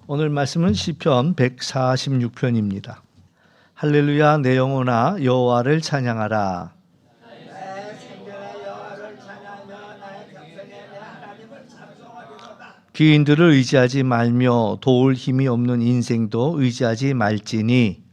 오늘 말씀은 시편 146편입니다. 할렐루야 내 영혼아 여호와를 찬양하라. 귀인들을 의지하지 말며 도울 힘이 없는 인생도 의지하지 말지니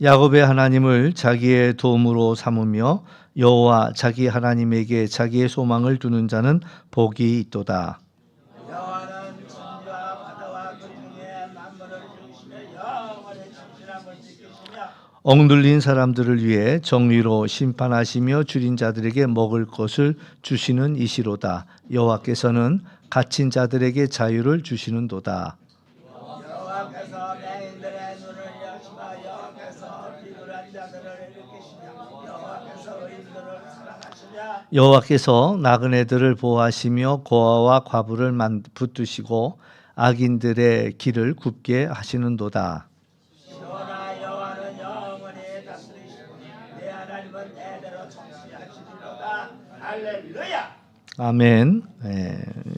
야곱의 하나님을 자기의 도움으로 삼으며 여호와 자기 하나님에게 자기의 소망을 두는 자는 복이 있도다. 여호와는 천지와 바다와 그 중에 만물을 지으시며 영원의 진실함을 지키시며 억눌린 사람들을 위해 정의로 심판하시며 줄인 자들에게 먹을 것을 주시는 이시로다. 여호와께서는 갇힌 자들에게 자유를 주시는도다. 여호와께서 맹인들의 눈을 여시며 여호와께서 비굴한 자들을 일으키시며 여호와께서 의인들을 사랑하시며 여호와께서 나그네들을 보호하시며 고아와 과부를 붙드시고 악인들의 길을 굽게 하시는도다. 시온아 여호와는 영원히 다스리시고 내 하나님은 대대로 통치하시리로다. 할렐루야. 아멘.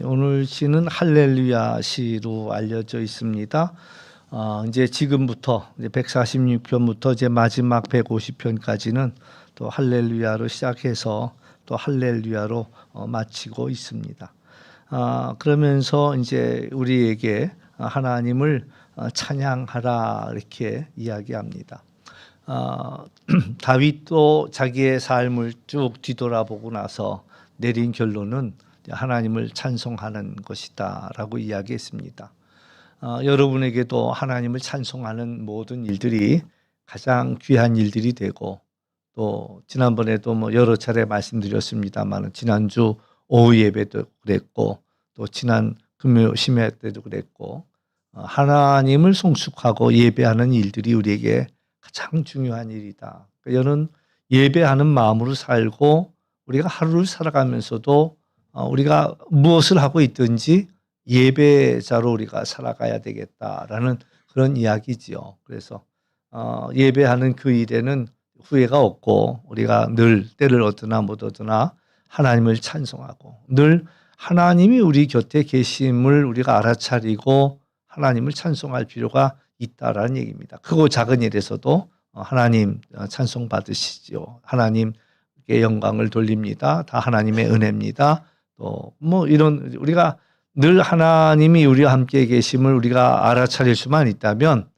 오늘 시는 할렐루야 시로 알려져 있습니다. 이제 지금부터 이제 146편부터 이제 마지막 150편까지는 또 할렐루야로 시작해서 또 할렐루야로 마치고 있습니다. 그러면서 이제 우리에게 하나님을 찬양하라 이렇게 이야기합니다. 다윗도 자기의 삶을 쭉 뒤돌아보고 나서 내린 결론은 하나님을 찬송하는 것이다라고 이야기했습니다. 여러분에게도 하나님을 찬송하는 모든 일들이 가장 귀한 일들이 되고 또 지난번에도 뭐 여러 차례 말씀드렸습니다만 지난주 오후 예배도 그랬고 또 지난 금요 심야 때도 그랬고 하나님을 송축하고 예배하는 일들이 우리에게 가장 중요한 일이다. 여는 예배하는 마음으로 살고 우리가 하루를 살아가면서도 우리가 무엇을 하고 있든지 예배자로 우리가 살아가야 되겠다라는 그런 이야기지요. 그래서 예배하는 그 일에는 후회가 없고 우리가 늘 때를 얻으나 못 얻으나 하나님을 찬송하고 늘 하나님이 우리 곁에 계심을 우리가 알아차리고 하나님을 찬송할 필요가 있다라는 얘기입니다. 크고 작은 일에서도 하나님 찬송 받으시죠. 하나님께 영광을 돌립니다. 다 하나님의 은혜입니다. 또 뭐 이런 우리가 늘 하나님이 우리와 함께 계심을 우리가 알아차릴 수만 있다면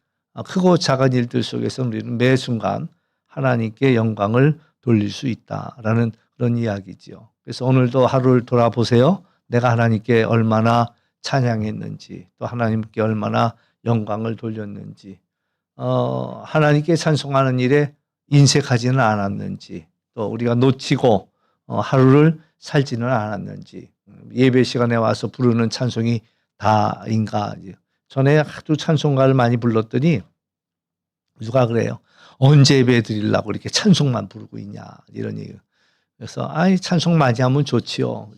크고 작은 일들 속에서 우리는 매 순간 하나님께 영광을 돌릴 수 있다라는 그런 이야기지요. 그래서 오늘도 하루를 돌아보세요. 내가 하나님께 얼마나 찬양했는지 또 하나님께 얼마나 영광을 돌렸는지 하나님께 찬송하는 일에 인색하지는 않았는지 또 우리가 놓치고 하루를 살지는 않았는지 예배 시간에 와서 부르는 찬송이 다인가. 전에 하도 찬송가를 많이 불렀더니 누가 그래요. 언제 예배 드리려고 이렇게 찬송만 부르고 있냐 이런 얘기. 그래서 찬송 많이 하면 좋지요.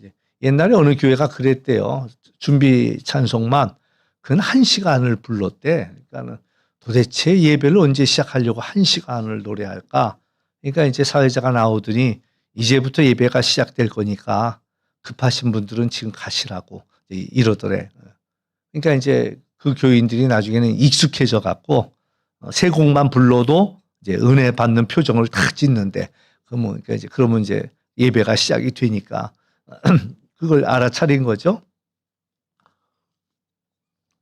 옛날에 어느 교회가 그랬대요. 준비 찬송만 그건 1시간을 불렀대. 그러니까는 도대체 예배를 언제 시작하려고 1시간을 노래할까? 그러니까 이제 사회자가 나오더니 이제부터 예배가 시작될 거니까 급하신 분들은 지금 가시라고 이러더래. 그러니까 이제 그 교인들이 나중에는 익숙해져 갖고 세 곡만 불러도 이제 은혜 받는 표정을 탁 짓는데 그러면 이제 예배가 시작이 되니까 그걸 알아차린 거죠.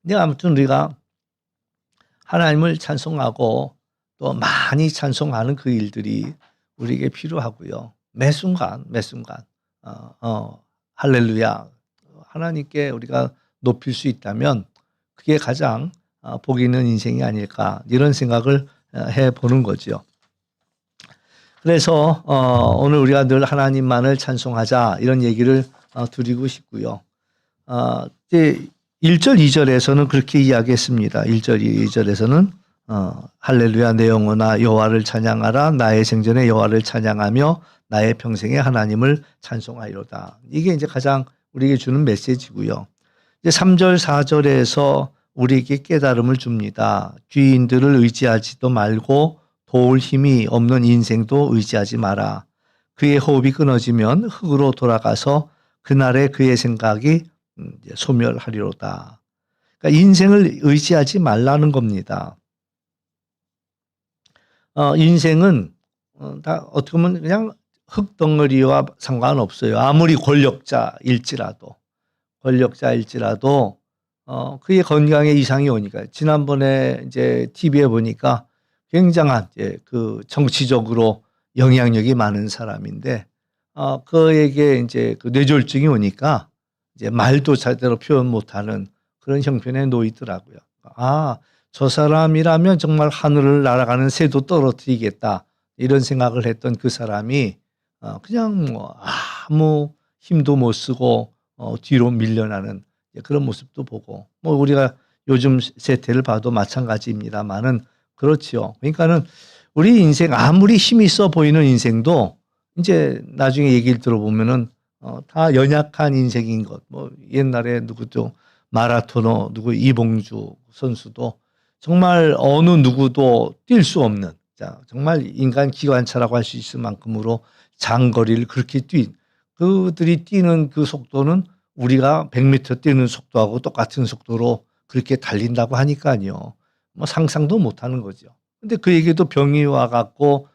근데 아무튼 우리가 하나님을 찬송하고 또 많이 찬송하는 그 일들이 우리에게 필요하고요. 매 순간 할렐루야 하나님께 우리가 높일 수 있다면 그게 가장 복 있는 인생이 아닐까 이런 생각을 해보는 거죠. 그래서 오늘 우리가 늘 하나님만을 찬송하자 이런 얘기를 드리고 싶고요. 이제 1절 2절에서는 그렇게 이야기했습니다. 1절 2절에서는 할렐루야 내 영혼아 여호와를 찬양하라 나의 생전에 여호와를 찬양하며 나의 평생에 하나님을 찬송하리로다. 이게 이제 가장 우리에게 주는 메시지고요. 이제 3절 4절에서 우리에게 깨달음을 줍니다. 귀인들을 의지하지도 말고 도울 힘이 없는 인생도 의지하지 마라. 그의 호흡이 끊어지면 흙으로 돌아가서 그날에 그의 생각이 이제 소멸하리로다. 그러니까 인생을 의지하지 말라는 겁니다. 인생은 다 어떻게 보면 그냥 흙덩어리와 상관없어요. 아무리 권력자일지라도 그의 건강에 이상이 오니까 지난번에 이제 TV에 보니까 굉장한 이제 그 정치적으로 영향력이 많은 사람인데 그에게 이제 그 뇌졸중이 오니까 이제 말도 제대로 표현 못하는 그런 형편에 놓이더라고요. 저 사람이라면 정말 하늘을 날아가는 새도 떨어뜨리겠다 이런 생각을 했던 그 사람이 그냥 뭐 아무 힘도 못 쓰고 뒤로 밀려나는 그런 모습도 보고 뭐 우리가 요즘 세태를 봐도 마찬가지입니다만은 그렇지요. 그러니까는 우리 인생 아무리 힘이 있어 보이는 인생도 이제 나중에 얘기를 들어보면은 다 연약한 인생인 것. 뭐 옛날에 누구도 마라토너 누구 이봉주 선수도 정말 어느 누구도 뛸 수 없는 정말 인간 기관차라고 할 수 있을 만큼으로 장거리를 그렇게 그들이 뛰는 그 속도는 우리가 100m 뛰는 속도하고 똑같은 속도로 그렇게 달린다고 하니까요. 뭐 상상도 못하는 거죠. 근데 그에게도 병이 와갖고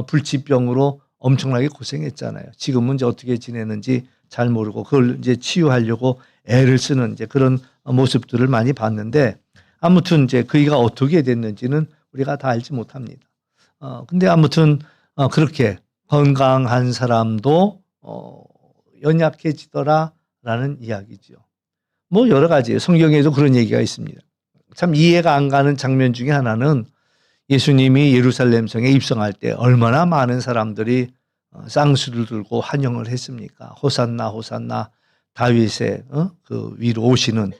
불치병으로 엄청나게 고생했잖아요. 지금은 이제 어떻게 지내는지 잘 모르고 그걸 이제 치유하려고 애를 쓰는 이제 그런 모습들을 많이 봤는데 아무튼 이제 그이가 어떻게 됐는지는 우리가 다 알지 못합니다. 근데 아무튼 그렇게 건강한 사람도 연약해지더라라는 이야기죠. 뭐 여러 가지 성경에도 그런 얘기가 있습니다. 참 이해가 안 가는 장면 중에 하나는 예수님이 예루살렘 성에 입성할 때 얼마나 많은 사람들이 쌍수를 들고 환영을 했습니까? 호산나 호산나 다윗의 그 위로 오시는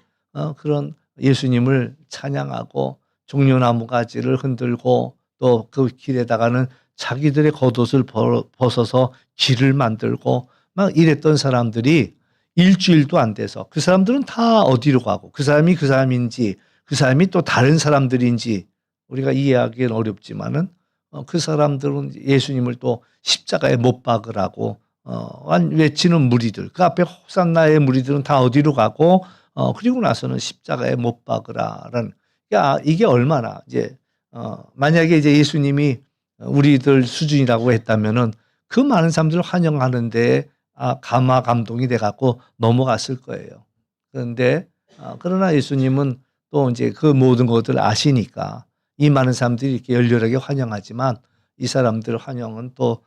그런 예수님을 찬양하고 종려나무 가지를 흔들고 또 그 길에다가는 자기들의 겉옷을 벗어서 길을 만들고 막 이랬던 사람들이 일주일도 안 돼서 그 사람들은 다 어디로 가고 그 사람이 그 사람인지 그 사람이 또 다른 사람들인지 우리가 이해하기는 어렵지만은 그 사람들은 예수님을 또 십자가에 못 박으라고 외치는 무리들 그 앞에 호산나의 무리들은 다 어디로 가고 그리고 나서는 십자가에 못 박으라라는 이게 얼마나 이제 만약에 이제 예수님이 우리들 수준이라고 했다면은 그 많은 사람들을 환영하는데 감화 감동이 돼 갖고 넘어갔을 거예요. 그런데 그러나 예수님은 또 이제 그 모든 것들을 아시니까 이 많은 사람들이 이렇게 열렬하게 환영하지만 이 사람들 환영은 또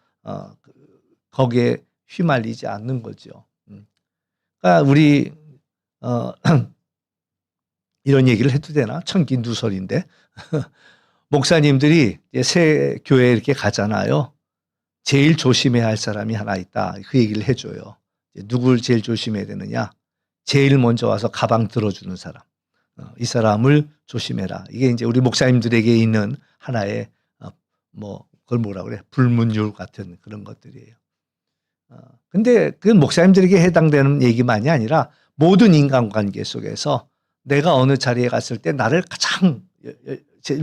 거기에 휘말리지 않는 거죠. 그러니까 우리 이런 얘기를 해도 되나? 천기누설인데 목사님들이 새 교회에 이렇게 가잖아요. 제일 조심해야 할 사람이 하나 있다. 그 얘기를 해줘요. 누굴 제일 조심해야 되느냐? 제일 먼저 와서 가방 들어주는 사람. 이 사람을 조심해라. 이게 이제 우리 목사님들에게 있는 하나의 뭐 그걸 뭐라 그래? 불문율 같은 그런 것들이에요. 근데 그 목사님들에게 해당되는 얘기만이 아니라 모든 인간관계 속에서 내가 어느 자리에 갔을 때 나를 가장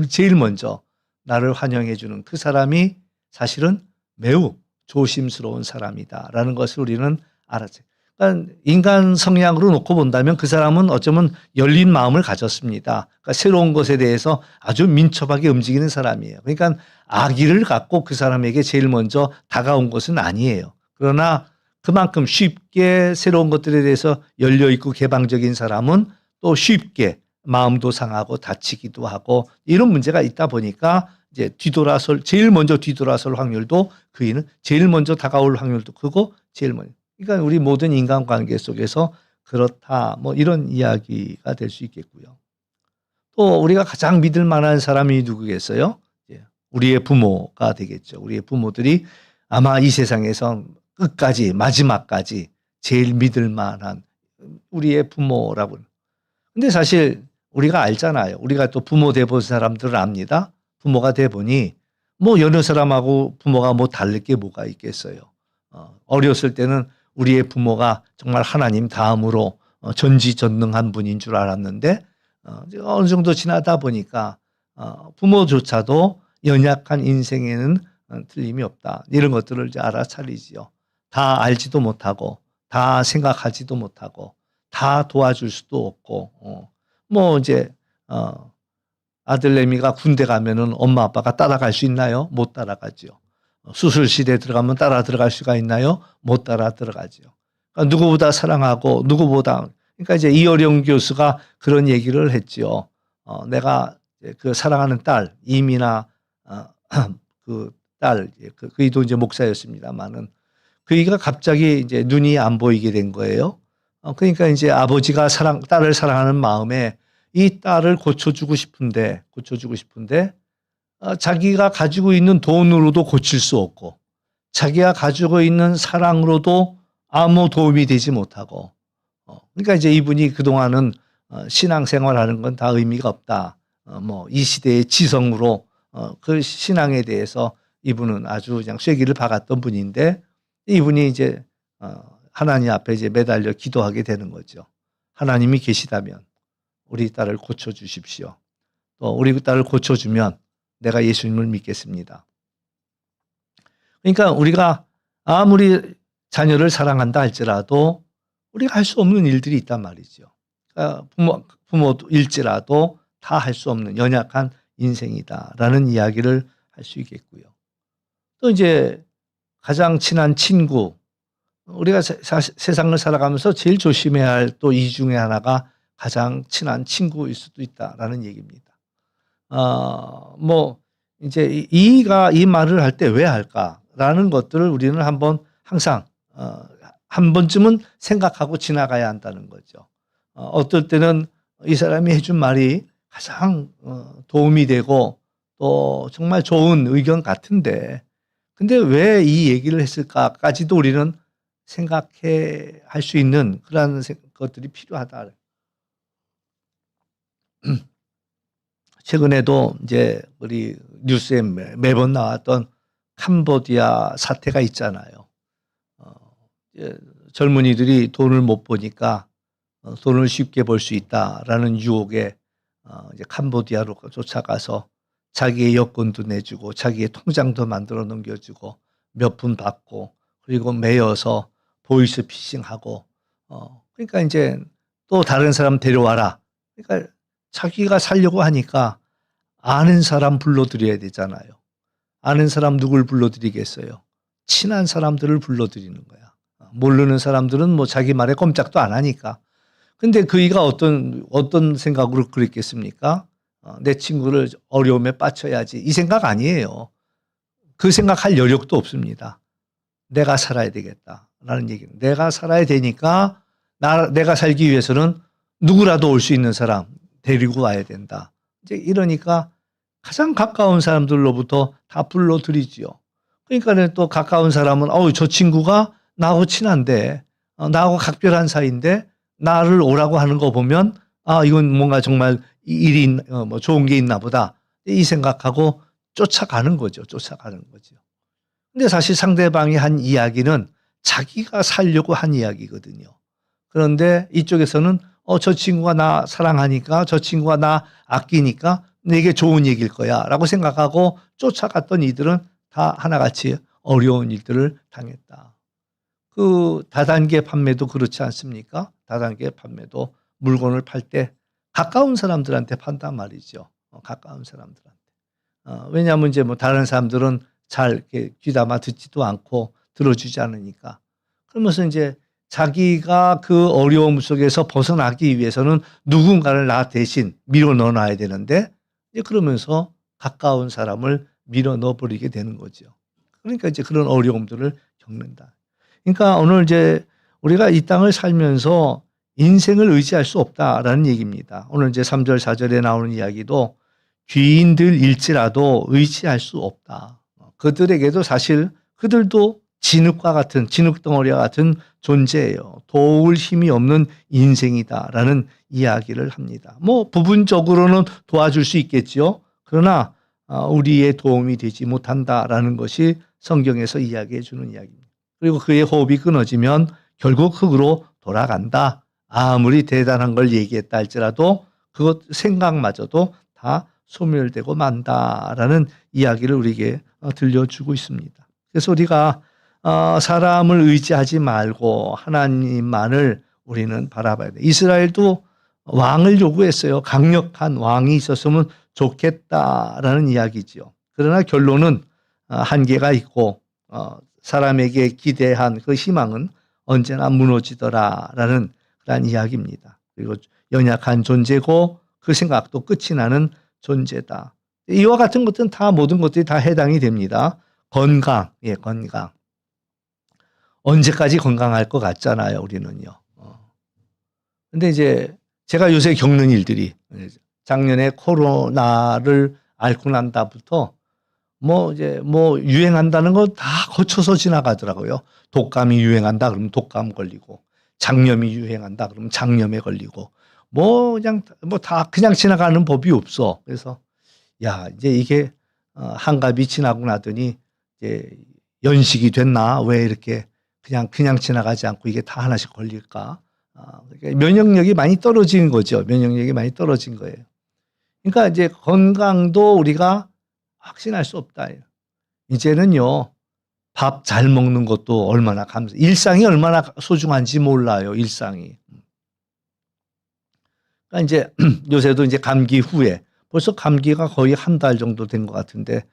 제일 먼저 나를 환영해 주는 그 사람이 사실은 매우 조심스러운 사람이다라는 것을 우리는 알았어요. 그러니까 인간 성향으로 놓고 본다면 그 사람은 어쩌면 열린 마음을 가졌습니다. 그러니까 새로운 것에 대해서 아주 민첩하게 움직이는 사람이에요. 그러니까 악의를 갖고 그 사람에게 제일 먼저 다가온 것은 아니에요. 그러나 그만큼 쉽게 새로운 것들에 대해서 열려있고 개방적인 사람은 또 쉽게 마음도 상하고 다치기도 하고 이런 문제가 있다 보니까 이제 제일 먼저 뒤돌아설 확률도 그이는 제일 먼저 다가올 확률도 크고 제일 먼저. 그러니까 우리 모든 인간관계 속에서 그렇다 뭐 이런 이야기가 될 수 있겠고요. 또 우리가 가장 믿을 만한 사람이 누구겠어요? 우리의 부모가 되겠죠. 우리의 부모들이 아마 이 세상에서 끝까지 마지막까지 제일 믿을 만한 우리의 부모라고. 근데 사실 우리가 알잖아요. 우리가 또 부모 돼본 사람들을 압니다. 부모가 돼보니 뭐 여러 사람하고 부모가 뭐 다를 게 뭐가 있겠어요. 어렸을 때는 우리의 부모가 정말 하나님 다음으로 전지전능한 분인 줄 알았는데 어느 정도 지나다 보니까 부모조차도 연약한 인생에는 틀림이 없다. 이런 것들을 이제 알아차리지요. 다 알지도 못하고 다 생각하지도 못하고 다 도와줄 수도 없고 뭐 이제 아들 레미가 군대 가면은 엄마 아빠가 따라갈 수 있나요? 못 따라가죠. 수술실에 들어가면 따라 들어갈 수가 있나요? 못 따라 들어가죠. 그러니까 누구보다 사랑하고 누구보다 그러니까 이제 이어령 교수가 그런 얘기를 했죠. 내가 그 사랑하는 딸 이미나 그 딸 그이도 이제 목사였습니다만은 그이가 갑자기 이제 눈이 안 보이게 된 거예요. 그러니까 이제 아버지가 딸을 사랑하는 마음에 이 딸을 고쳐주고 싶은데 자기가 가지고 있는 돈으로도 고칠 수 없고 자기가 가지고 있는 사랑으로도 아무 도움이 되지 못하고 그러니까 이제 이분이 그동안은 신앙생활하는 건 다 의미가 없다. 뭐 이 시대의 지성으로 그 신앙에 대해서 이분은 아주 그냥 쐐기를 박았던 분인데 이분이 이제 하나님 앞에 이제 매달려 기도하게 되는 거죠. 하나님이 계시다면 우리 딸을 고쳐주십시오. 또 우리 딸을 고쳐주면 내가 예수님을 믿겠습니다. 그러니까 우리가 아무리 자녀를 사랑한다 할지라도 우리가 할 수 없는 일들이 있단 말이죠. 그러니까 부모일지라도 다 할 수 없는 연약한 인생이다라는 이야기를 할 수 있겠고요. 또 이제 가장 친한 친구, 우리가 세상을 살아가면서 제일 조심해야 할 또 이 중에 하나가 가장 친한 친구일 수도 있다라는 얘기입니다. 뭐 이제 이가 이 말을 할 때 왜 할까라는 것들을 우리는 한번 항상 한 번쯤은 생각하고 지나가야 한다는 거죠. 어떨 때는 이 사람이 해준 말이 가장 도움이 되고 또 정말 좋은 의견 같은데 근데 왜 이 얘기를 했을까까지도 우리는 생각해 할 수 있는 그런 것들이 필요하다. 최근에도 이제 우리 뉴스에 매번 나왔던 캄보디아 사태가 있잖아요. 젊은이들이 돈을 못 버니까 돈을 쉽게 벌 수 있다라는 유혹에 이제 캄보디아로 쫓아가서 자기의 여권도 내주고 자기의 통장도 만들어 넘겨주고 몇 푼 받고 그리고 매여서 보이스 피싱하고 그러니까 이제 또 다른 사람 데려와라. 그러니까 자기가 살려고 하니까 아는 사람 불러들여야 되잖아요. 아는 사람 누굴 불러들이겠어요? 친한 사람들을 불러들이는 거야. 모르는 사람들은 뭐 자기 말에 꼼짝도 안 하니까. 근데 그이가 어떤 생각으로 그랬겠습니까? 내 친구를 어려움에 빠쳐야지. 이 생각 아니에요. 그 생각할 여력도 없습니다. 내가 살아야 되겠다라는 얘기는. 내가 살아야 되니까 내가 살기 위해서는 누구라도 올 수 있는 사람 데리고 와야 된다. 이제 이러니까 가장 가까운 사람들로부터 다 불러들이지요. 그러니까 또 가까운 사람은 저 친구가 나하고 친한데 나하고 각별한 사이인데 나를 오라고 하는 거 보면 이건 뭔가 정말 일이 뭐 좋은 게 있나 보다 이 생각하고 쫓아가는 거죠. 근데 사실 상대방이 한 이야기는 자기가 살려고 한 이야기거든요. 그런데 이쪽에서는 저 친구가 나 사랑하니까 저 친구가 나 아끼니까 내게 좋은 얘기일 거야 라고 생각하고 쫓아갔던 이들은 다 하나같이 어려운 일들을 당했다. 그 다단계 판매도 그렇지 않습니까? 다단계 판매도 물건을 팔 때 가까운 사람들한테 판단 말이죠. 가까운 사람들한테. 왜냐하면 이제 뭐 다른 사람들은 잘 이렇게 귀담아 듣지도 않고 들어주지 않으니까. 그러면서 이제 자기가 그 어려움 속에서 벗어나기 위해서는 누군가를 나 대신 밀어 넣어놔야 되는데 이제 그러면서 가까운 사람을 밀어 넣어버리게 되는 거죠. 그러니까 이제 그런 어려움들을 겪는다. 그러니까 오늘 이제 우리가 이 땅을 살면서 인생을 의지할 수 없다라는 얘기입니다. 오늘 이제 3절, 4절에 나오는 이야기도 귀인들일지라도 의지할 수 없다. 그들에게도 사실 그들도 진흙과 같은 진흙덩어리와 같은 존재예요. 도울 힘이 없는 인생이다라는 이야기를 합니다. 뭐 부분적으로는 도와줄 수 있겠죠. 그러나 우리의 도움이 되지 못한다라는 것이 성경에서 이야기해 주는 이야기입니다. 그리고 그의 호흡이 끊어지면 결국 흙으로 돌아간다. 아무리 대단한 걸 얘기했다 할지라도 그것 생각마저도 다 소멸되고 만다라는 이야기를 우리에게 들려주고 있습니다. 그래서 우리가 사람을 의지하지 말고 하나님만을 우리는 바라봐야 돼. 이스라엘도 왕을 요구했어요. 강력한 왕이 있었으면 좋겠다라는 이야기지요. 그러나 결론은 한계가 있고 사람에게 기대한 그 희망은 언제나 무너지더라라는 그런 이야기입니다. 그리고 연약한 존재고 그 생각도 끝이 나는 존재다. 이와 같은 것들은 다 모든 것들이 다 해당이 됩니다. 건강, 건강. 언제까지 건강할 것 같잖아요, 우리는요. 근데 이제 제가 요새 겪는 일들이 작년에 코로나를 앓고 난 다부터 이제 유행한다는 거 다 거쳐서 지나가더라고요. 독감이 유행한다 그러면 독감 걸리고, 장염이 유행한다 그러면 장염에 걸리고, 다 그냥 지나가는 법이 없어. 그래서 이제 이게 한갑이 지나고 나더니 이제 연식이 됐나? 왜 이렇게 그냥 지나가지 않고 이게 다 하나씩 걸릴까? 그러니까 면역력이 많이 떨어진 거죠. 면역력이 많이 떨어진 거예요. 그러니까 이제 건강도 우리가 확신할 수 없다. 이제는요, 밥 잘 먹는 것도 얼마나 일상이 얼마나 소중한지 몰라요, 일상이. 그러니까 이제 요새도 이제 감기 후에 벌써 감기가 거의 한 달 정도 된 것 같은데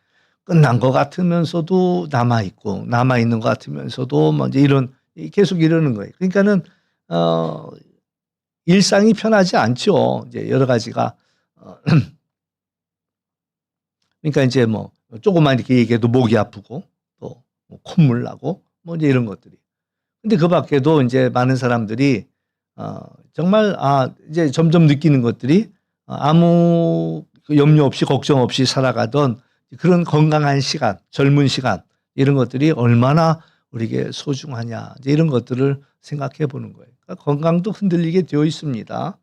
끝난 것 같으면서도 남아있고 남아있는 것 같으면서도 이제 계속 이러는 거예요. 그러니까는, 일상이 편하지 않죠. 이제 여러 가지가. 그러니까 이제 조금만 이렇게 얘기해도 목이 아프고 또 콧물 나고 이제 이런 것들이. 근데 그 밖에도 이제 많은 사람들이 정말 이제 점점 느끼는 것들이 아무 염려 없이 걱정 없이 살아가던 그런 건강한 시간, 젊은 시간 이런 것들이 얼마나 우리에게 소중하냐 이제 이런 것들을 생각해 보는 거예요. 그러니까 건강도 흔들리게 되어 있습니다.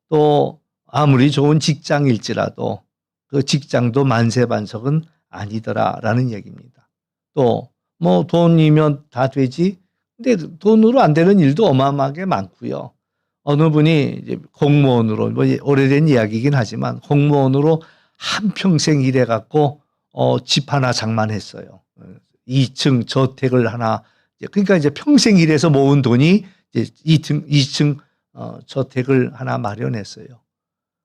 또 아무리 좋은 직장일지라도 그 직장도 만세반석은 아니더라라는 얘기입니다. 또 돈이면 다 되지. 근데 돈으로 안 되는 일도 어마어마하게 많고요. 어느 분이 이제 공무원으로 오래된 이야기이긴 하지만 공무원으로 한평생 일해갖고 집 하나 장만했어요. 2층 저택을 하나. 그러니까 이제 평생 일해서 모은 돈이 이제 2층 저택을 하나 마련했어요.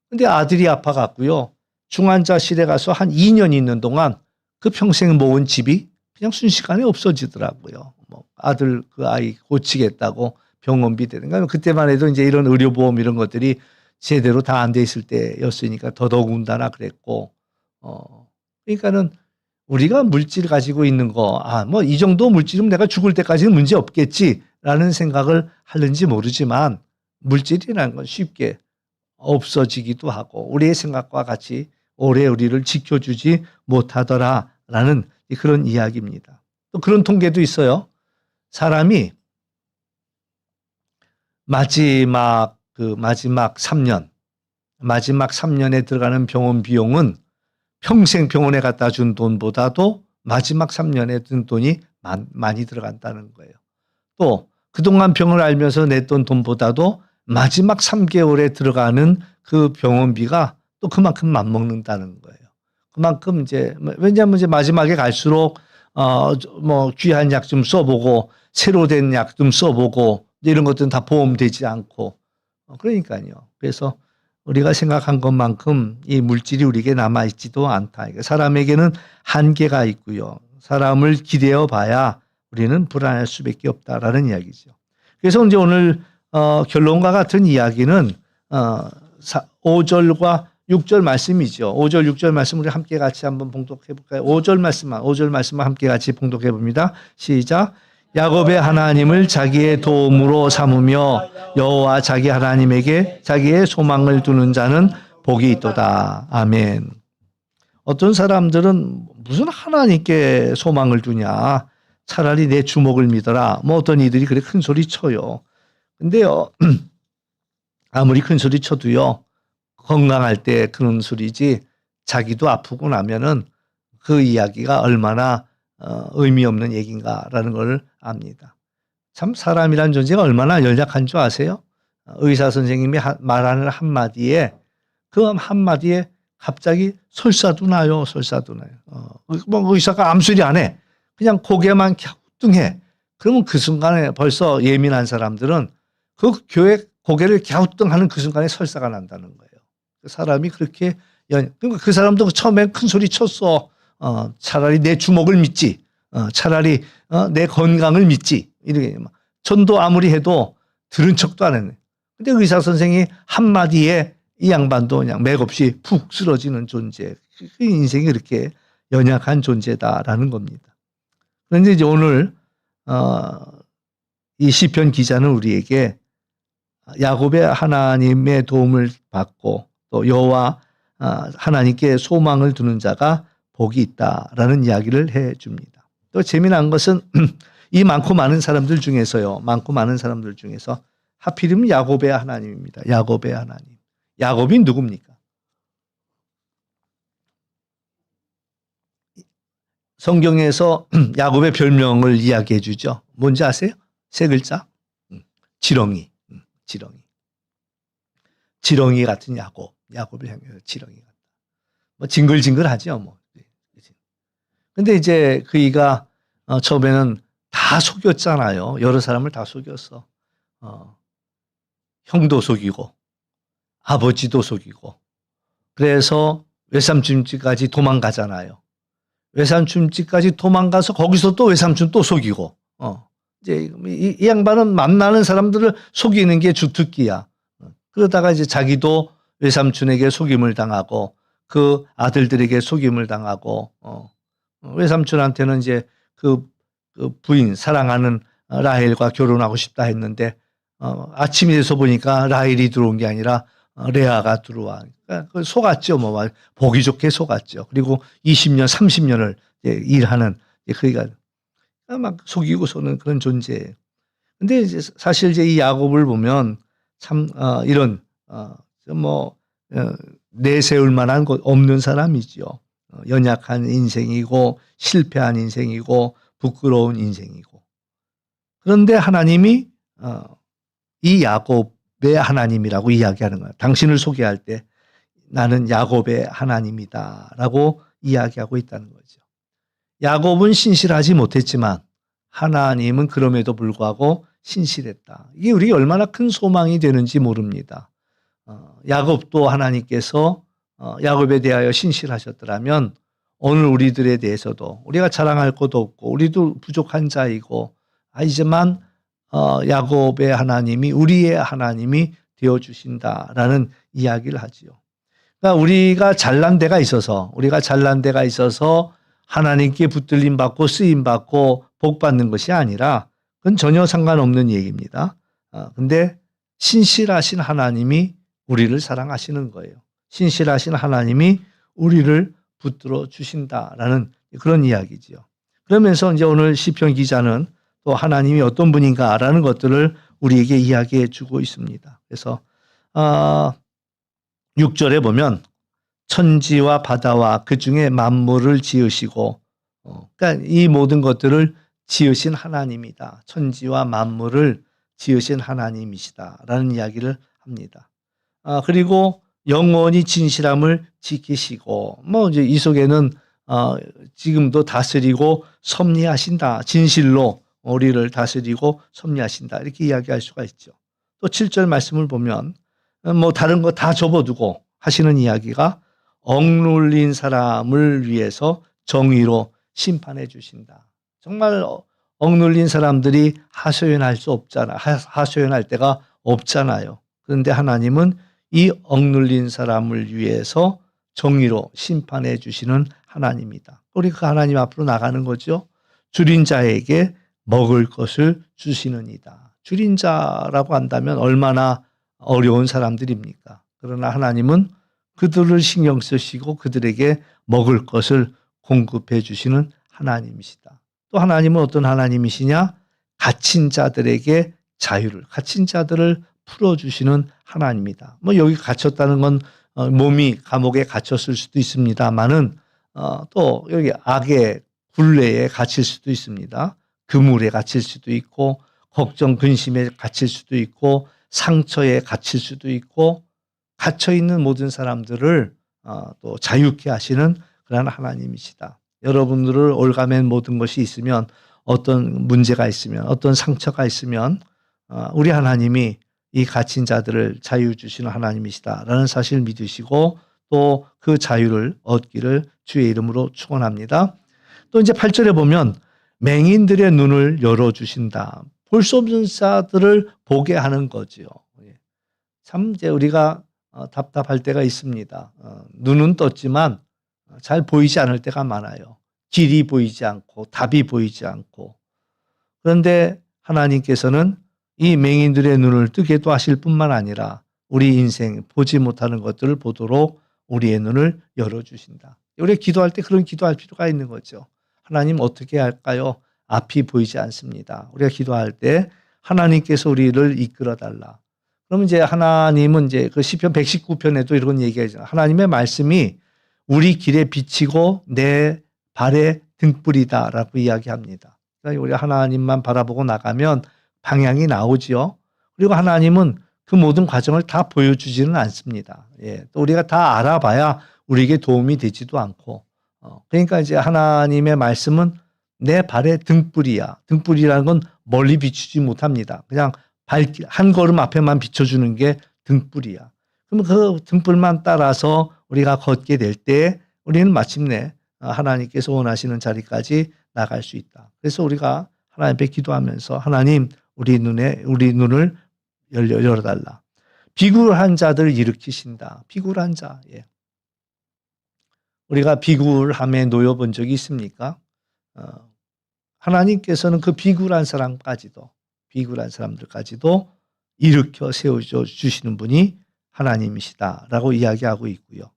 근데 아들이 아파갖고요. 중환자실에 가서 한 2년 있는 동안 그 평생 모은 집이 그냥 순식간에 없어지더라고요. 아들 그 아이 고치겠다고 병원비 되는가. 그때만 해도 이제 이런 의료보험 이런 것들이 제대로 다 안 돼 있을 때였으니까 더더군다나 그랬고. 그러니까는 우리가 물질 가지고 있는 거, 이 정도 물질이면 내가 죽을 때까지는 문제 없겠지라는 생각을 하는지 모르지만 물질이라는 건 쉽게 없어지기도 하고 우리의 생각과 같이 오래 우리를 지켜주지 못하더라라는 그런 이야기입니다. 또 그런 통계도 있어요. 사람이 마지막 3년, 마지막 3년에 들어가는 병원 비용은 평생 병원에 갖다 준 돈보다도 마지막 3년에 든 돈이 많이 들어간다는 거예요. 또 그동안 병을 알면서 냈던 돈보다도 마지막 3개월에 들어가는 그 병원비가 또 그만큼 맞먹는다는 거예요. 그만큼 왜냐하면 이제 마지막에 갈수록 귀한 약 좀 써보고 새로 된 약 좀 써보고 이런 것들은 다 보험되지 않고 그러니까요. 그래서 우리가 생각한 것만큼 이 물질이 우리에게 남아있지도 않다. 사람에게는 한계가 있고요. 사람을 기대어 봐야 우리는 불안할 수밖에 없다라는 이야기죠. 그래서 이제 오늘 결론과 같은 이야기는 5절과 6절 말씀이죠. 5절, 6절 말씀 우리 함께 같이 한번 봉독해 볼까요? 5절 말씀만 함께 같이 봉독해 봅니다. 시작. 야곱의 하나님을 자기의 도움으로 삼으며 여호와 자기 하나님에게 자기의 소망을 두는 자는 복이 있도다. 아멘. 어떤 사람들은 무슨 하나님께 소망을 두냐. 차라리 내 주먹을 믿어라. 어떤 이들이 그래 큰 소리 쳐요. 근데요, 아무리 큰 소리 쳐도요, 건강할 때 그런 소리지 자기도 아프고 나면은 그 이야기가 얼마나 의미 없는 얘기인가라는 걸 압니다. 참 사람이란 존재가 얼마나 연약한 줄 아세요? 의사 선생님이 말하는 한마디에 그 한마디에 갑자기 설사도 나요. 의사가 암수리 안 해. 그냥 고개만 갸우뚱해. 그러면 그 순간에 벌써 예민한 사람들은 그 교회 고개를 갸우뚱하는 그 순간에 설사가 난다는 거예요. 그 사람이 그렇게 그러니까 그 사람도 처음엔 큰 소리 쳤어. 차라리 내 주먹을 믿지. 차라리 내 건강을 믿지. 이렇게 전도 아무리 해도 들은 척도 안 했네. 근데 의사 선생이 한마디에 이 양반도 그냥 맥없이 푹 쓰러지는 존재. 그 인생이 그렇게 연약한 존재다라는 겁니다. 그런데 이제 오늘 이 시편 기자는 우리에게 야곱의 하나님의 도움을 받고 또 여호와 하나님께 소망을 두는 자가 복이 있다라는 이야기를 해 줍니다. 또 재미난 것은 이 많고 많은 사람들 중에서요. 많고 많은 사람들 중에서 하필이면 야곱의 하나님입니다. 야곱의 하나님. 야곱이 누굽니까? 성경에서 야곱의 별명을 이야기해 주죠. 뭔지 아세요? 세 글자. 지렁이. 지렁이 같은 야곱. 야곱을 향해서 지렁이 같다. 뭐 징글징글하죠, 뭐. 근데 이제 그이가 처음에는 다 속였잖아요. 여러 사람을 다 속였어. 형도 속이고 아버지도 속이고. 그래서 외삼촌집까지 도망가잖아요. 외삼촌집까지 도망가서 거기서 또 외삼촌 또 속이고. 이제 이 양반은 만나는 사람들을 속이는 게 주특기야. 그러다가 이제 자기도 외삼촌에게 속임을 당하고 그 아들들에게 속임을 당하고 외삼촌한테는 이제 그 부인 사랑하는 라헬과 결혼하고 싶다 했는데 아침이 돼서 보니까 라헬이 들어온 게 아니라 레아가 들어와. 그러니까 속았죠. 뭐 보기 좋게 속았죠. 그리고 20년, 30년을 일하는 그러니까 막 속이고서는 그런 존재예요. 근데 이제 사실 이제 이 야곱을 보면 참 이런 내세울 만한 것 없는 사람이죠. 연약한 인생이고 실패한 인생이고 부끄러운 인생이고. 그런데 하나님이 이 야곱의 하나님이라고 이야기하는 거예요. 당신을 소개할 때 나는 야곱의 하나님이다라고 이야기하고 있다는 거죠. 야곱은 신실하지 못했지만 하나님은 그럼에도 불구하고 신실했다. 이게 우리에게 얼마나 큰 소망이 되는지 모릅니다. 야곱도 하나님께서 야곱에 대하여 신실하셨더라면 오늘 우리들에 대해서도 우리가 자랑할 것도 없고 우리도 부족한 자이고 이제만 야곱의 하나님이 우리의 하나님이 되어주신다라는 이야기를 하지요. 그러니까 우리가 잘난 데가 있어서 하나님께 붙들림 받고 쓰임 받고 복 받는 것이 아니라 그건 전혀 상관없는 얘기입니다. 근데 신실하신 하나님이 우리를 사랑하시는 거예요. 신실하신 하나님이 우리를 붙들어 주신다라는 그런 이야기지요. 그러면서 이제 오늘 시편 기자는 또 하나님이 어떤 분인가라는 것들을 우리에게 이야기해 주고 있습니다. 그래서 6절에 보면 천지와 바다와 그 중에 만물을 지으시고 그러니까 이 모든 것들을 지으신 하나님이다. 천지와 만물을 지으신 하나님이시다라는 이야기를 합니다. 그리고 영원히 진실함을 지키시고 이제 이 속에는 지금도 다스리고 섭리하신다. 진실로 우리를 다스리고 섭리하신다. 이렇게 이야기할 수가 있죠. 또 7절 말씀을 보면 다른 거 다 접어두고 하시는 이야기가 억눌린 사람을 위해서 정의로 심판해 주신다. 정말 억눌린 사람들이 하소연할 수 없잖아. 하소연할 때가 없잖아요. 그런데 하나님은 이 억눌린 사람을 위해서 정의로 심판해 주시는 하나님이다. 우리 그 하나님 앞으로 나가는 거죠. 줄인 자에게 먹을 것을 주시는이다. 줄인 자라고 한다면 얼마나 어려운 사람들입니까? 그러나 하나님은 그들을 신경 쓰시고 그들에게 먹을 것을 공급해 주시는 하나님이시다. 또 하나님은 어떤 하나님이시냐? 갇힌 자들에게 자유를, 갇힌 자들을 풀어주시는 하나님이다. 여기 갇혔다는 건 몸이 감옥에 갇혔을 수도 있습니다만은 또 여기 악의 굴레에 갇힐 수도 있습니다. 그물에 갇힐 수도 있고 걱정 근심에 갇힐 수도 있고 상처에 갇힐 수도 있고 갇혀있는 모든 사람들을 또 자유케 하시는 그런 하나님이시다. 여러분들을 올가맨 모든 것이 있으면 어떤 문제가 있으면, 어떤 상처가 있으면 우리 하나님이 이 갇힌 자들을 자유 주시는 하나님이시다라는 사실을 믿으시고 또 그 자유를 얻기를 주의 이름으로 축원합니다. 또 이제 8절에 보면 맹인들의 눈을 열어주신다. 볼 수 없는 자들을 보게 하는 거지요. 참 이제 우리가 답답할 때가 있습니다. 눈은 떴지만 잘 보이지 않을 때가 많아요. 길이 보이지 않고 답이 보이지 않고. 그런데 하나님께서는 이 맹인들의 눈을 뜨게도 하실 뿐만 아니라 우리 인생 보지 못하는 것들을 보도록 우리의 눈을 열어주신다. 우리가 기도할 때 그런 기도할 필요가 있는 거죠. 하나님 어떻게 할까요? 앞이 보이지 않습니다. 우리가 기도할 때 하나님께서 우리를 이끌어 달라. 그럼 이제 하나님은 이제 그 시편 119편에도 이런 얘기하잖아요. 하나님의 말씀이 우리 길에 비치고 내 발의 등불이다라고 이야기합니다. 그러니까 우리 하나님만 바라보고 나가면 방향이 나오지요. 그리고 하나님은 그 모든 과정을 다 보여주지는 않습니다. 또 우리가 다 알아봐야 우리에게 도움이 되지도 않고. 그러니까 이제 하나님의 말씀은 내 발의 등불이야. 등불이라는 건 멀리 비추지 못합니다. 그냥 한 걸음 앞에만 비춰주는 게 등불이야. 그럼 그 등불만 따라서 우리가 걷게 될 때 우리는 마침내 하나님께서 원하시는 자리까지 나갈 수 있다. 그래서 우리가 하나님 앞에 기도하면서 하나님 우리 눈을 열어달라. 비굴한 자들을 일으키신다. 비굴한 자. 우리가 비굴함에 놓여본 적이 있습니까? 하나님께서는 그 비굴한 사람들까지도 일으켜 세워주시는 분이 하나님이시다라고 이야기하고 있고요.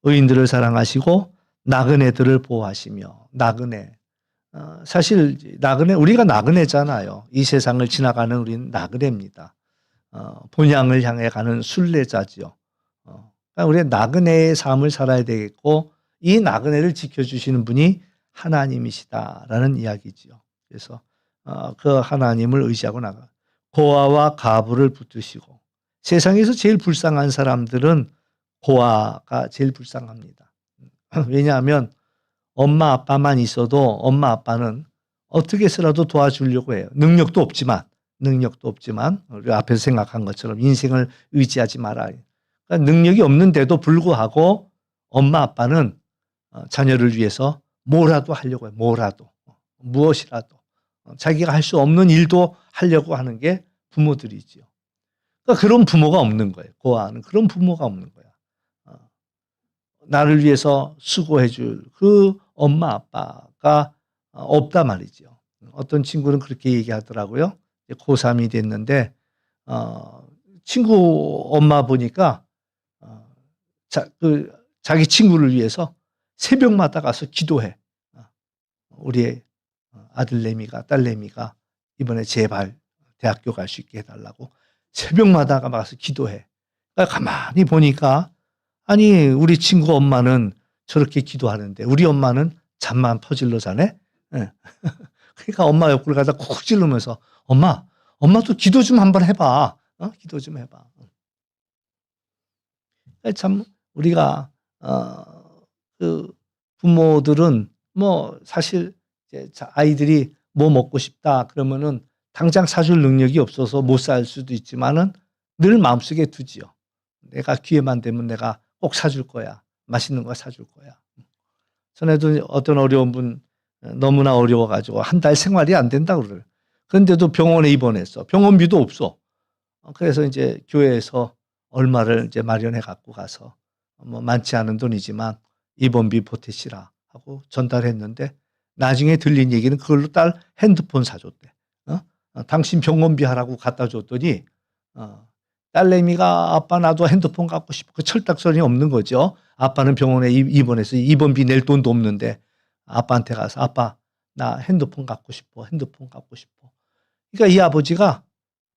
의인들을 사랑하시고 나그네들을 보호하시며 나그네. 사실 우리가 나그네잖아요. 이 세상을 지나가는 우리는 나그네입니다. 본향을 향해 가는 순례자지요. 그러니까 우리가 나그네의 삶을 살아야 되겠고 이 나그네를 지켜주시는 분이 하나님이시다라는 이야기지요. 그래서 그 하나님을 의지하고 나가. 고아와 가부를 붙드시고 세상에서 제일 불쌍한 사람들은 고아가 제일 불쌍합니다. 왜냐하면 엄마 아빠만 있어도 엄마 아빠는 어떻게 해서라도 도와주려고 해요. 능력도 없지만 우리 앞에서 생각한 것처럼 인생을 의지하지 말아요. 그러니까 능력이 없는데도 불구하고 엄마 아빠는 자녀를 위해서 뭐라도 하려고 해요. 무엇이라도 자기가 할 수 없는 일도 하려고 하는 게 부모들이지요. 그러니까 그런 부모가 없는 거예요. 고아는 그런 부모가 없는 거야. 나를 위해서 수고해 줄 그 엄마 아빠가 없단 말이죠. 어떤 친구는 그렇게 얘기하더라고요. 고3이 됐는데 친구 엄마 보니까 자기 친구를 위해서 새벽마다 가서 기도해. 우리 아들내미가 딸내미가 이번에 제발 대학교 갈 수 있게 해달라고 새벽마다 가서 기도해. 그러니까 가만히 보니까 아니 우리 친구 엄마는 저렇게 기도하는데 우리 엄마는 잠만 퍼질러 자네. 그러니까 엄마 옆구리 가다 콕 찔르면서 엄마도 기도 좀 한번 해봐. 기도 좀 해봐. 참 우리가 그 부모들은 뭐 사실 이제 아이들이 뭐 먹고 싶다 그러면은 당장 사줄 능력이 없어서 못 살 수도 있지만은 늘 마음속에 두지요. 내가 기회만 되면 내가 꼭 사줄 거야. 맛있는 거 사줄 거야. 전에도 어떤 어려운 분 너무나 어려워가지고 한 달 생활이 안 된다 그래요. 그런데도 병원에 입원했어. 병원비도 없어. 그래서 이제 교회에서 얼마를 이제 마련해 갖고 가서 뭐 많지 않은 돈이지만 입원비 보태시라 하고 전달했는데 나중에 들린 얘기는 그걸로 딸 핸드폰 사줬대. 당신 병원비 하라고 갖다 줬더니 딸내미가 아빠 나도 핸드폰 갖고 싶어. 그 철딱선이 없는 거죠. 아빠는 병원에 입원해서 입원비 낼 돈도 없는데 아빠한테 가서 아빠 나 핸드폰 갖고 싶어. 그러니까 이 아버지가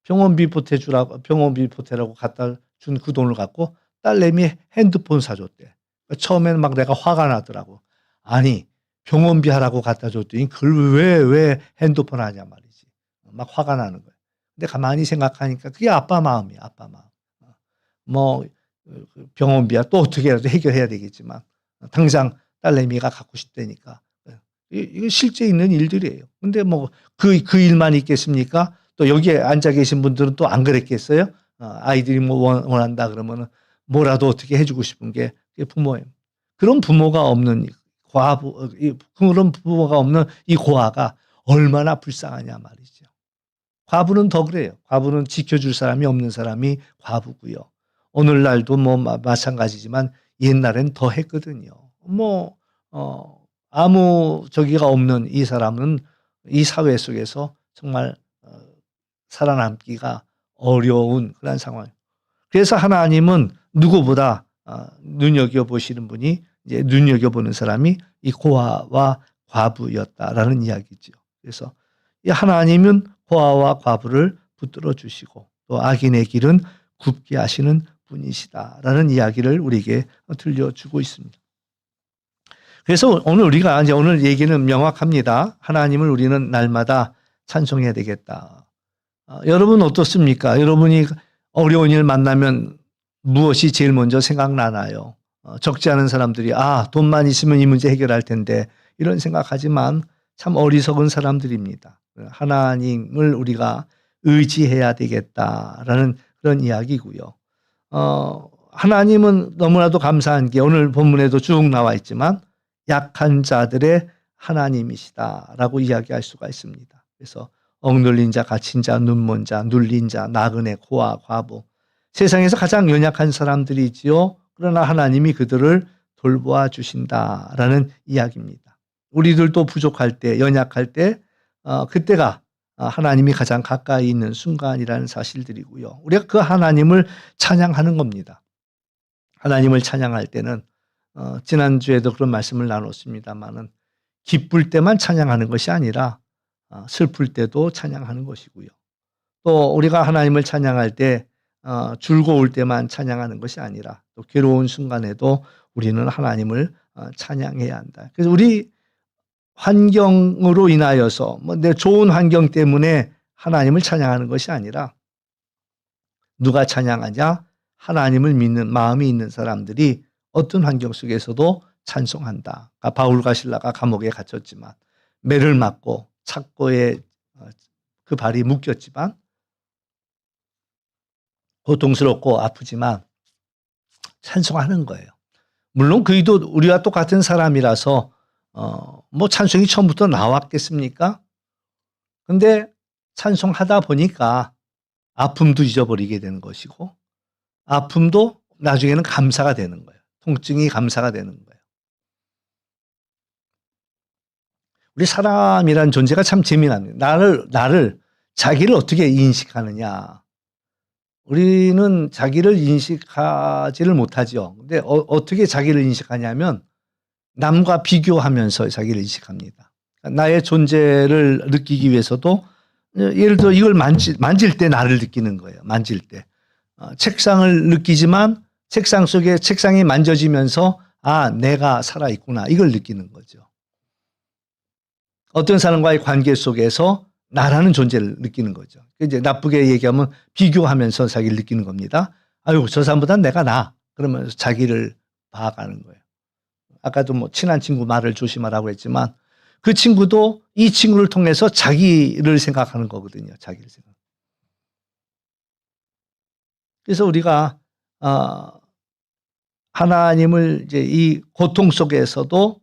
병원비 보태라고 갖다 준 그 돈을 갖고 딸내미 핸드폰 사줬대. 처음에는 막 내가 화가 나더라고. 아니 병원비 하라고 갖다 줬더니 그걸 왜 핸드폰 하냐 말이지. 막 화가 나는 거야. 근데 가만히 생각하니까 그게 아빠 마음이야. 아빠 마음. 뭐 병원비야 또 어떻게라도 해결해야 되겠지만 당장 딸내미가 갖고 싶다니까 이거 실제 있는 일들이에요. 근데 뭐 그 일만 있겠습니까? 또 여기에 앉아 계신 분들은 또 안 그랬겠어요? 아이들이 뭐 원한다 그러면은 뭐라도 어떻게 해주고 싶은 게 부모예요. 그런 부모가 없는 그런 부모가 없는 이 고아가 얼마나 불쌍하냐 말이죠. 과부는 더 그래요. 과부는 지켜줄 사람이 없는 사람이 과부고요. 오늘날도 뭐 마찬가지지만 옛날엔 더 했거든요. 아무 저기가 없는 이 사람은 이 사회 속에서 정말 살아남기가 어려운 그런 상황. 그래서 하나님은 누구보다 눈여겨보시는 분이 이제 눈여겨보는 사람이 이 고아와 과부였다라는 이야기죠. 그래서 이 하나님은 고아와 과부를 붙들어 주시고 또 악인의 길은 굽게 하시는 분이시다라는 이야기를 우리에게 들려주고 있습니다. 그래서 오늘 얘기는 명확합니다. 하나님을 우리는 날마다 찬송해야 되겠다. 여러분 어떻습니까? 여러분이 어려운 일 만나면 무엇이 제일 먼저 생각나나요? 적지 않은 사람들이 돈만 있으면 이 문제 해결할 텐데 이런 생각하지만 참 어리석은 사람들입니다. 하나님을 우리가 의지해야 되겠다라는 그런 이야기고요. 하나님은 너무나도 감사한 게 오늘 본문에도 쭉 나와 있지만 약한 자들의 하나님이시다라고 이야기할 수가 있습니다. 그래서 억눌린 자, 갇힌 자, 눈먼 자, 눌린 자, 나그네, 고아, 과부 세상에서 가장 연약한 사람들이지요. 그러나 하나님이 그들을 돌보아 주신다라는 이야기입니다. 우리들도 부족할 때, 연약할 때 그때가 하나님이 가장 가까이 있는 순간이라는 사실들이고요. 우리가 그 하나님을 찬양하는 겁니다. 하나님을 찬양할 때는 지난주에도 그런 말씀을 나눴습니다만은 기쁠 때만 찬양하는 것이 아니라 슬플 때도 찬양하는 것이고요. 또 우리가 하나님을 찬양할 때 즐거울 때만 찬양하는 것이 아니라 또 괴로운 순간에도 우리는 하나님을 찬양해야 한다. 그래서 우리 환경으로 인하여서 내 좋은 환경 때문에 하나님을 찬양하는 것이 아니라 누가 찬양하냐? 하나님을 믿는 마음이 있는 사람들이 어떤 환경 속에서도 찬송한다. 바울과 실라가 감옥에 갇혔지만 매를 맞고 착고에 그 발이 묶였지만 고통스럽고 아프지만 찬송하는 거예요. 물론 그이도 우리와 똑같은 사람이라서 찬송이 처음부터 나왔겠습니까? 근데 찬송하다 보니까 아픔도 잊어버리게 되는 것이고 아픔도 나중에는 감사가 되는 거예요. 통증이 감사가 되는 거예요. 우리 사람이란 존재가 참 재미납니다. 나를 자기를 어떻게 인식하느냐. 우리는 자기를 인식하지를 못하죠. 근데 어떻게 자기를 인식하냐면 남과 비교하면서 자기를 인식합니다. 나의 존재를 느끼기 위해서도 예를 들어 이걸 만질 때 나를 느끼는 거예요. 만질 때. 책상을 느끼지만 책상 속에 책상이 만져지면서 내가 살아있구나. 이걸 느끼는 거죠. 어떤 사람과의 관계 속에서 나라는 존재를 느끼는 거죠. 이제 나쁘게 얘기하면 비교하면서 자기를 느끼는 겁니다. 저 사람보다 내가 나. 그러면서 자기를 봐가는 거예요. 아까도 친한 친구 말을 조심하라고 했지만 그 친구도 이 친구를 통해서 자기를 생각하는 거거든요. 자기를 생각. 그래서 우리가 하나님을 이제 이 고통 속에서도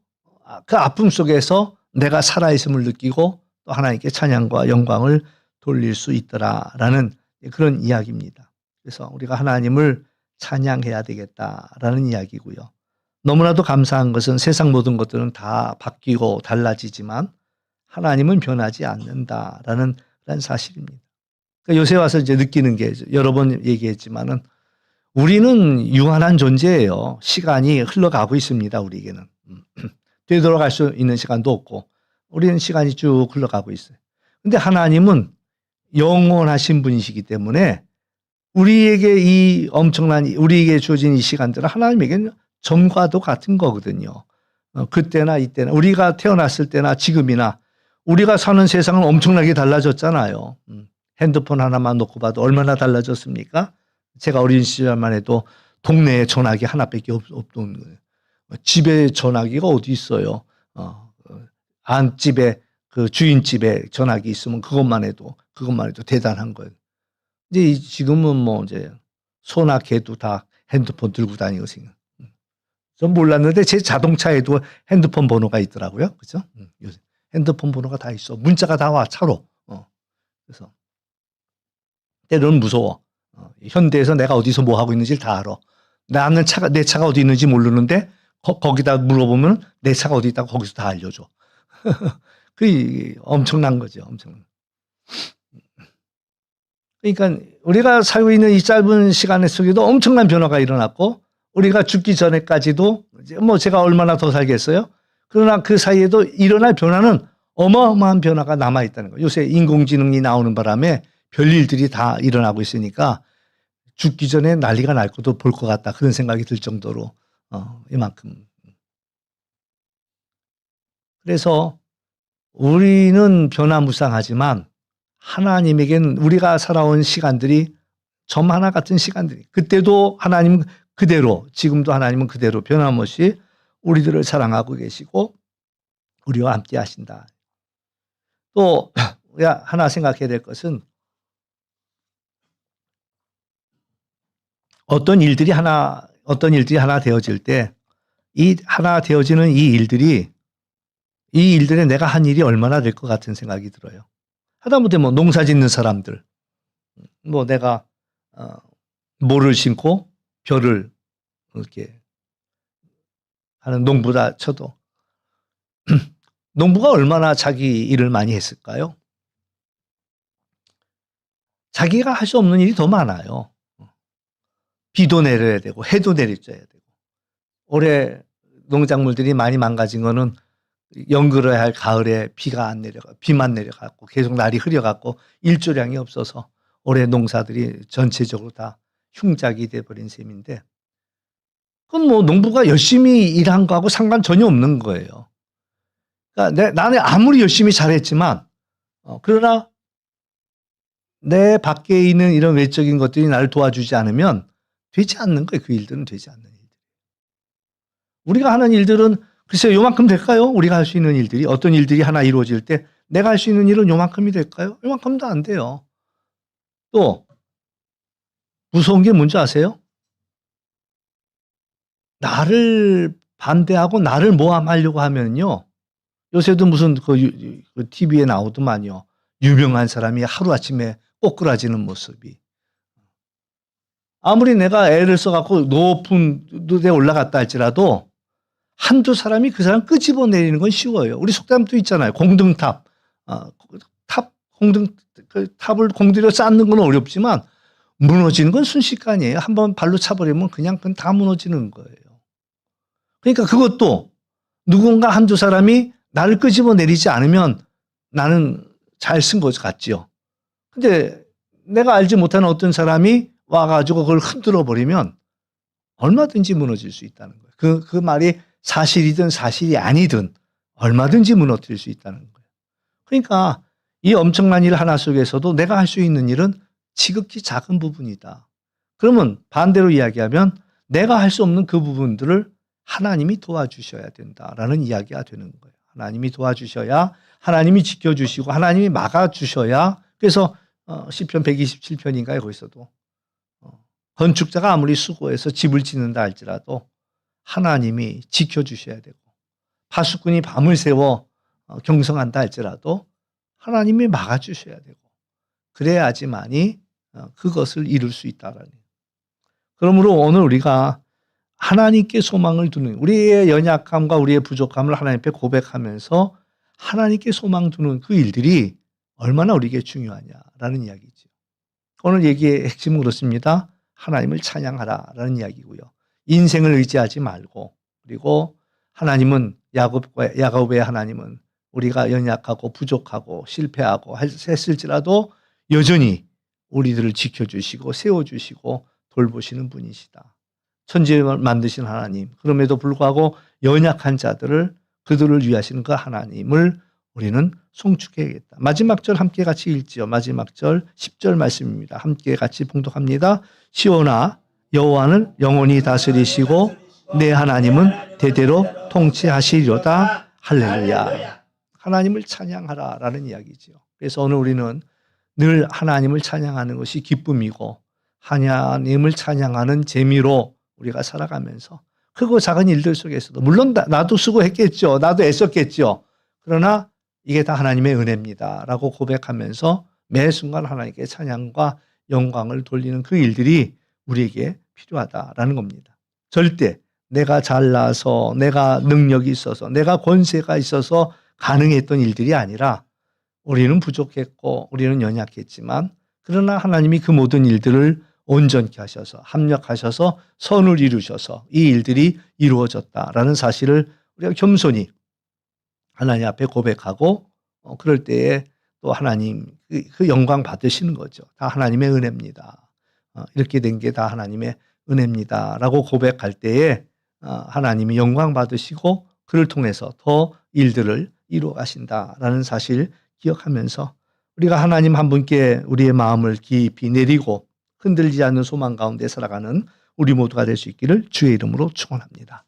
그 아픔 속에서 내가 살아있음을 느끼고 또 하나님께 찬양과 영광을 돌릴 수 있더라라는 그런 이야기입니다. 그래서 우리가 하나님을 찬양해야 되겠다라는 이야기고요. 너무나도 감사한 것은 세상 모든 것들은 다 바뀌고 달라지지만 하나님은 변하지 않는다라는 그런 사실입니다. 그러니까 요새 와서 이제 느끼는 게 여러 번 얘기했지만은 우리는 유한한 존재예요. 시간이 흘러가고 있습니다. 우리에게는 되돌아갈 수 있는 시간도 없고 우리는 시간이 쭉 흘러가고 있어요. 근데 하나님은 영원하신 분이시기 때문에 우리에게 이 엄청난 우리에게 주어진 이 시간들은 하나님에게는 전과도 같은 거거든요. 그때나 이때나 우리가 태어났을 때나 지금이나 우리가 사는 세상은 엄청나게 달라졌잖아요. 핸드폰 하나만 놓고 봐도 얼마나 달라졌습니까? 제가 어린 시절만 해도 동네에 전화기 하나밖에 없던 거예요. 집에 전화기가 어디 있어요? 안집에 그 주인집에 전화기 있으면 그것만 해도 대단한 거예요. 이제 지금은 뭐 이제 소나 개도 다 핸드폰 들고 다니거든요. 전 몰랐는데 제 자동차에도 핸드폰 번호가 있더라고요. 그죠? 요새 핸드폰 번호가 다 있어. 문자가 다 와, 차로. 그래서 때로는 무서워. 현대에서 내가 어디서 뭐 하고 있는지를 다 알아. 나는 내 차가 어디 있는지 모르는데 거기다 물어보면 내 차가 어디 있다고 거기서 다 알려줘. 그 엄청난 거죠. 엄청난. 그러니까 우리가 살고 있는 이 짧은 시간 속에도 엄청난 변화가 일어났고 우리가 죽기 전에까지도 뭐 제가 얼마나 더 살겠어요? 그러나 그 사이에도 일어날 변화는 어마어마한 변화가 남아있다는 거예요. 요새 인공지능이 나오는 바람에 별일들이 다 일어나고 있으니까 죽기 전에 난리가 날 것도 볼 것 같다. 그런 생각이 들 정도로 이만큼. 그래서 우리는 변화무쌍하지만 하나님에게는 우리가 살아온 시간들이 점 하나 같은 시간들이 그때도 하나님 그대로 지금도 하나님은 그대로 변함없이 우리들을 사랑하고 계시고 우리와 함께 하신다. 또 하나 생각해야 될 것은 어떤 일들이 하나 되어질 때 이 하나 되어지는 이 일들에 내가 한 일이 얼마나 될 것 같은 생각이 들어요. 하다못해 뭐 농사 짓는 사람들, 뭐 내가 모를 심고 벼를 이렇게 하는 농부다 쳐도 농부가 얼마나 자기 일을 많이 했을까요? 자기가 할 수 없는 일이 더 많아요. 비도 내려야 되고 해도 내려줘야 되고 올해 농작물들이 많이 망가진 거는 연글어야 할 가을에 비만 내려가고 계속 날이 흐려갖고 일조량이 없어서 올해 농사들이 전체적으로 다 흉작이 돼버린 셈인데 그건 뭐 농부가 열심히 일한 거하고 상관 전혀 없는 거예요. 그러니까 나는 아무리 열심히 잘했지만 그러나 내 밖에 있는 이런 외적인 것들이 나를 도와주지 않으면 되지 않는 거예요. 그 일들은 되지 않는 일들. 우리가 하는 일들은 글쎄요, 요만큼 될까요? 우리가 할 수 있는 일들이 어떤 일들이 하나 이루어질 때 내가 할 수 있는 일은 요만큼이 될까요? 요만큼도 안 돼요. 또 무서운 게 뭔지 아세요? 나를 반대하고 나를 모함하려고 하면요. 요새도 무슨 그 TV에 나오더만요. 유명한 사람이 하루아침에 꼬꾸라지는 모습이. 아무리 내가 애를 써갖고 높은 데 올라갔다 할지라도 한두 사람이 그 사람 끄집어 내리는 건 쉬워요. 우리 속담도 있잖아요. 공등탑. 탑을 공들여 쌓는 건 어렵지만 무너지는 건 순식간이에요. 한번 발로 차버리면 그건 다 무너지는 거예요. 그러니까 그것도 누군가 한두 사람이 나를 끄집어 내리지 않으면 나는 잘 쓴 것 같지요. 근데 내가 알지 못하는 어떤 사람이 와가지고 그걸 흔들어 버리면 얼마든지 무너질 수 있다는 거예요. 그 말이 사실이든 사실이 아니든 얼마든지 무너뜨릴 수 있다는 거예요. 그러니까 이 엄청난 일 하나 속에서도 내가 할 수 있는 일은 지극히 작은 부분이다. 그러면 반대로 이야기하면 내가 할 수 없는 그 부분들을 하나님이 도와주셔야 된다라는 이야기가 되는 거예요. 하나님이 도와주셔야 하나님이 지켜주시고 하나님이 막아주셔야 그래서 시편 127편인가요? 거기서도 건축자가 아무리 수고해서 집을 짓는다 할지라도 하나님이 지켜주셔야 되고 파수꾼이 밤을 새워 경성한다 할지라도 하나님이 막아주셔야 되고 그래야지만이 그것을 이룰 수 있다라는. 그러므로 오늘 우리가 하나님께 소망을 두는 우리의 연약함과 우리의 부족함을 하나님 앞에 고백하면서 하나님께 소망 두는 그 일들이 얼마나 우리에게 중요하냐라는 이야기죠. 오늘 얘기의 핵심은 그렇습니다. 하나님을 찬양하라라는 이야기고요. 인생을 의지하지 말고 그리고 하나님은 야곱의 하나님은 우리가 연약하고 부족하고 실패하고 했을지라도 여전히 우리들을 지켜주시고 세워주시고 돌보시는 분이시다. 천지를 만드신 하나님 그럼에도 불구하고 연약한 자들을 그들을 위하시는 그 하나님을 우리는 송축해야겠다. 마지막 절 함께 같이 읽지요. 마지막 절 10절 말씀입니다. 함께 같이 봉독합니다. 시온아 여호와는 영원히 다스리시고 내 하나님은 대대로 통치하시리로다. 할렐루야. 하나님을 찬양하라라는 이야기죠. 그래서 오늘 우리는 늘 하나님을 찬양하는 것이 기쁨이고 하나님을 찬양하는 재미로 우리가 살아가면서 크고 작은 일들 속에서도 물론 나도 수고했겠죠. 나도 애썼겠죠. 그러나 이게 다 하나님의 은혜입니다라고 고백하면서 매 순간 하나님께 찬양과 영광을 돌리는 그 일들이 우리에게 필요하다라는 겁니다. 절대 내가 잘나서 내가 능력이 있어서 내가 권세가 있어서 가능했던 일들이 아니라 우리는 부족했고 우리는 연약했지만 그러나 하나님이 그 모든 일들을 온전케 하셔서 합력하셔서 선을 이루셔서 이 일들이 이루어졌다라는 사실을 우리가 겸손히 하나님 앞에 고백하고 그럴 때에 또 하나님 그 영광 받으시는 거죠. 다 하나님의 은혜입니다. 이렇게 된 게 다 하나님의 은혜입니다라고 고백할 때에 하나님이 영광 받으시고 그를 통해서 더 일들을 이루어 가신다라는 사실 기억하면서 우리가 하나님 한 분께 우리의 마음을 깊이 내리고 흔들리지 않는 소망 가운데 살아가는 우리 모두가 될 수 있기를 주의 이름으로 축원합니다.